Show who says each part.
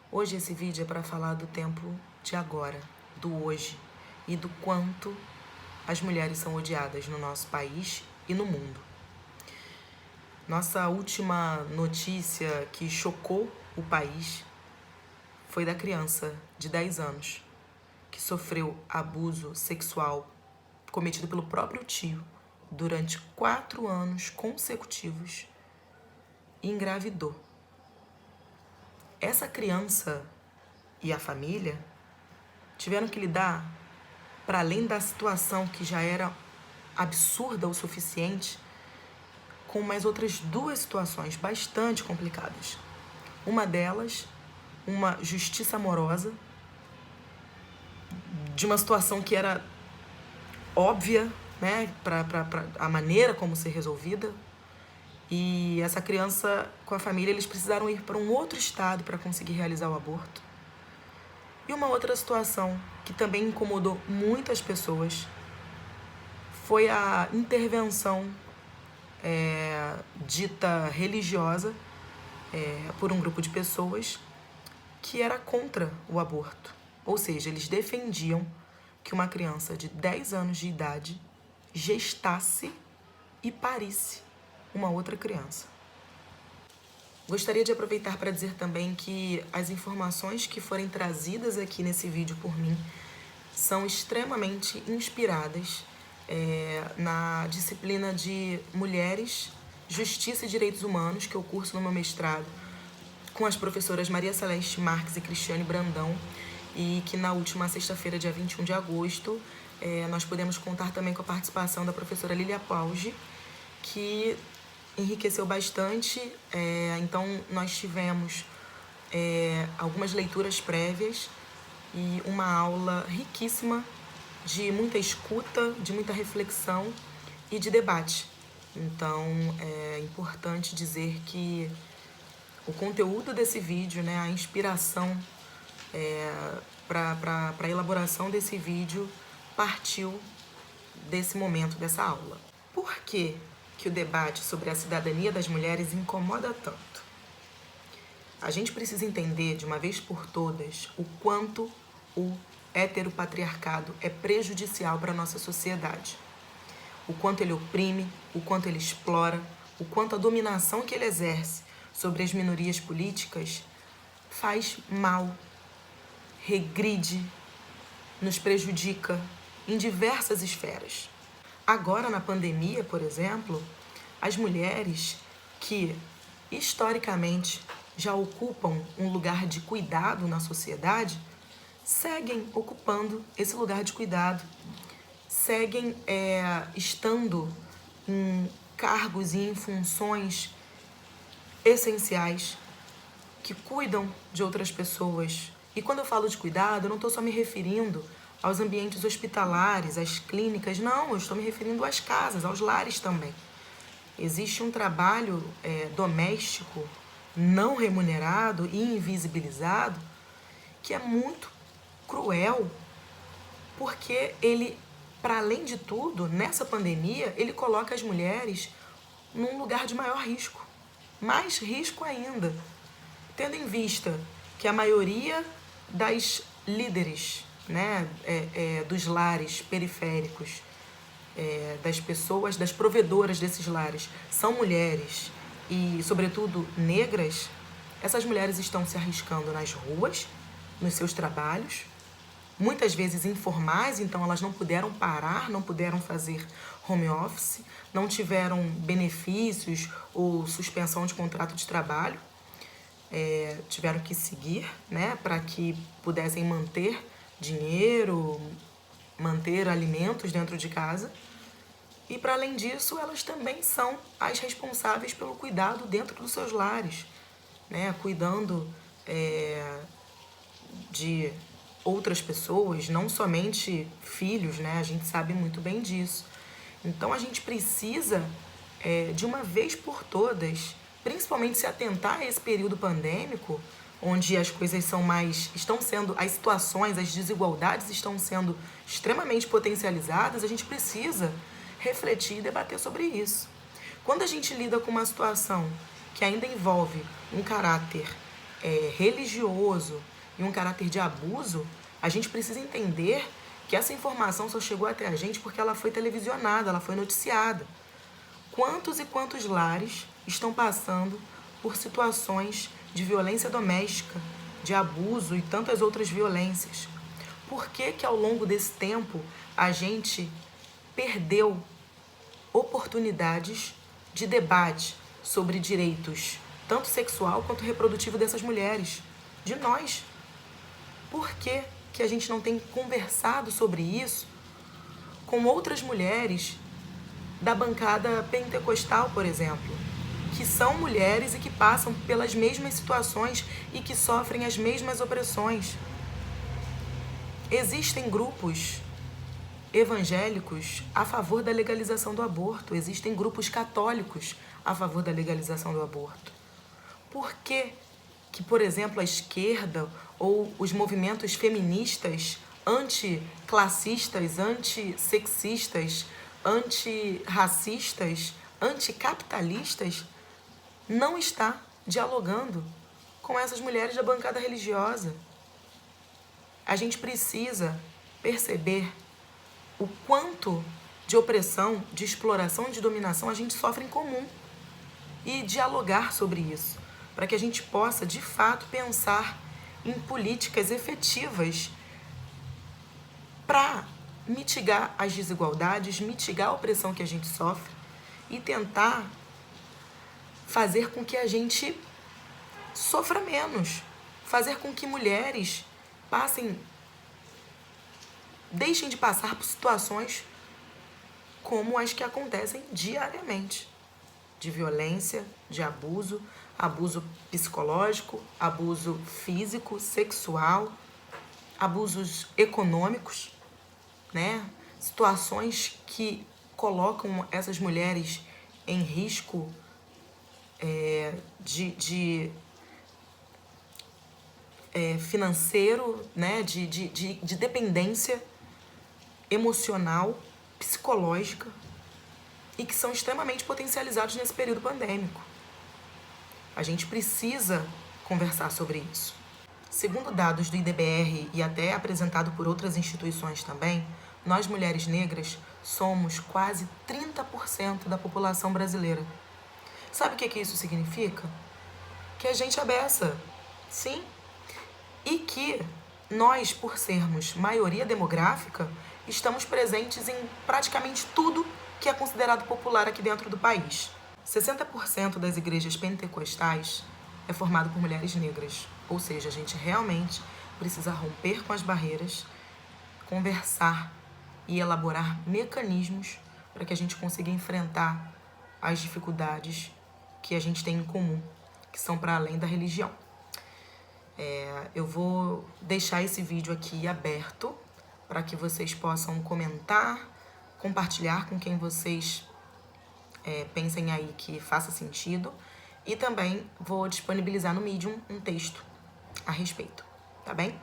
Speaker 1: Hoje esse vídeo é para falar do tempo de agora, do hoje e do quanto as mulheres são odiadas no nosso país e no mundo. Nossa última notícia que chocou o país foi da criança de 10 anos que sofreu abuso sexual cometido pelo próprio tio durante 4 anos consecutivos e engravidou. Essa criança e a família tiveram que lidar, para além da situação que já era absurda o suficiente, com mais outras 2 situações bastante complicadas. Uma delas, uma justiça amorosa, de uma situação que era óbvia, né, para a maneira como ser resolvida. E essa criança, com a família, eles precisaram ir para um outro estado para conseguir realizar o aborto. E uma outra situação que também incomodou muitas pessoas foi a intervenção dita religiosa por um grupo de pessoas que era contra o aborto. Ou seja, eles defendiam que uma criança de 10 anos de idade gestasse e parisse uma outra criança. Gostaria de aproveitar para dizer também que as informações que forem trazidas aqui nesse vídeo por mim são extremamente inspiradas na disciplina de Mulheres, Justiça e Direitos Humanos, que eu curso no meu mestrado, com as professoras Maria Celeste Marques e Cristiane Brandão, e que na última sexta-feira, dia 21 de agosto, nós podemos contar também com a participação da professora Lília Pauge, que enriqueceu bastante. Então, nós tivemos algumas leituras prévias e uma aula riquíssima de muita escuta, de muita reflexão e de debate. Então, é importante dizer que o conteúdo desse vídeo, né, a inspiração para a elaboração desse vídeo partiu desse momento, dessa aula. Por que o debate sobre a cidadania das mulheres incomoda tanto? A gente precisa entender de uma vez por todas o quanto o heteropatriarcado é prejudicial para a nossa sociedade. O quanto ele oprime, o quanto ele explora, o quanto a dominação que ele exerce sobre as minorias políticas faz mal, regride, nos prejudica em diversas esferas. Agora, na pandemia, por exemplo, as mulheres que, historicamente, já ocupam um lugar de cuidado na sociedade, seguem ocupando esse lugar de cuidado, seguem estando em cargos e em funções essenciais que cuidam de outras pessoas. E quando eu falo de cuidado, eu não estou só me referindo aos ambientes hospitalares, às clínicas, não, eu estou me referindo às casas, aos lares também. Existe um trabalho doméstico não remunerado e invisibilizado que é muito cruel, porque ele, para além de tudo, nessa pandemia, ele coloca as mulheres num lugar de maior risco, mais risco ainda, tendo em vista que a maioria das líderes, né, dos lares periféricos, das pessoas, das provedoras desses lares, são mulheres e, sobretudo, negras. Essas mulheres estão se arriscando nas ruas, nos seus trabalhos, muitas vezes informais, então elas não puderam parar, não puderam fazer home office, não tiveram benefícios ou suspensão de contrato de trabalho, tiveram que seguir, né, para que pudessem manter dinheiro, manter alimentos dentro de casa. E, para além disso, elas também são as responsáveis pelo cuidado dentro dos seus lares, né, cuidando de outras pessoas, não somente filhos, né? A gente sabe muito bem disso. Então, a gente precisa, de uma vez por todas, principalmente se atentar a esse período pandêmico, onde as coisas as situações, as desigualdades estão sendo extremamente potencializadas. A gente precisa refletir e debater sobre isso. Quando a gente lida com uma situação que ainda envolve um caráter religioso e um caráter de abuso, a gente precisa entender que essa informação só chegou até a gente porque ela foi televisionada, ela foi noticiada. Quantos e quantos lares estão passando por situações de violência doméstica, de abuso e tantas outras violências? Por que que ao longo desse tempo a gente perdeu oportunidades de debate sobre direitos, tanto sexual quanto reprodutivo dessas mulheres, de nós? Por que que a gente não tem conversado sobre isso com outras mulheres da bancada pentecostal, por exemplo, que são mulheres e que passam pelas mesmas situações e que sofrem as mesmas opressões? Existem grupos evangélicos a favor da legalização do aborto, existem grupos católicos a favor da legalização do aborto. Por que que, por exemplo, a esquerda ou os movimentos feministas anticlassistas, antissexistas, antirracistas, anticapitalistas não está dialogando com essas mulheres da bancada religiosa? A gente precisa perceber o quanto de opressão, de exploração, de dominação a gente sofre em comum e dialogar sobre isso, para que a gente possa, de fato, pensar em políticas efetivas para mitigar as desigualdades, mitigar a opressão que a gente sofre e tentar fazer com que a gente sofra menos, fazer com que mulheres deixem de passar por situações como as que acontecem diariamente, de violência, de abuso, abuso psicológico, abuso físico, sexual, abusos econômicos, né? Situações que colocam essas mulheres em risco financeiro, né? De dependência emocional, psicológica, e que são extremamente potencializados nesse período pandêmico. A gente precisa conversar sobre isso. Segundo dados do IDBR e até apresentado por outras instituições também, nós mulheres negras somos quase 30% da população brasileira. Sabe o que isso significa? Que a gente é beça, sim, e que nós, por sermos maioria demográfica, estamos presentes em praticamente tudo que é considerado popular aqui dentro do país. 60% das igrejas pentecostais é formado por mulheres negras, ou seja, a gente realmente precisa romper com as barreiras, conversar e elaborar mecanismos para que a gente consiga enfrentar as dificuldades que a gente tem em comum, que são para além da religião. Eu vou deixar esse vídeo aqui aberto para que vocês possam comentar, compartilhar com quem vocês pensem aí que faça sentido, e também vou disponibilizar no Medium um texto a respeito, tá bem?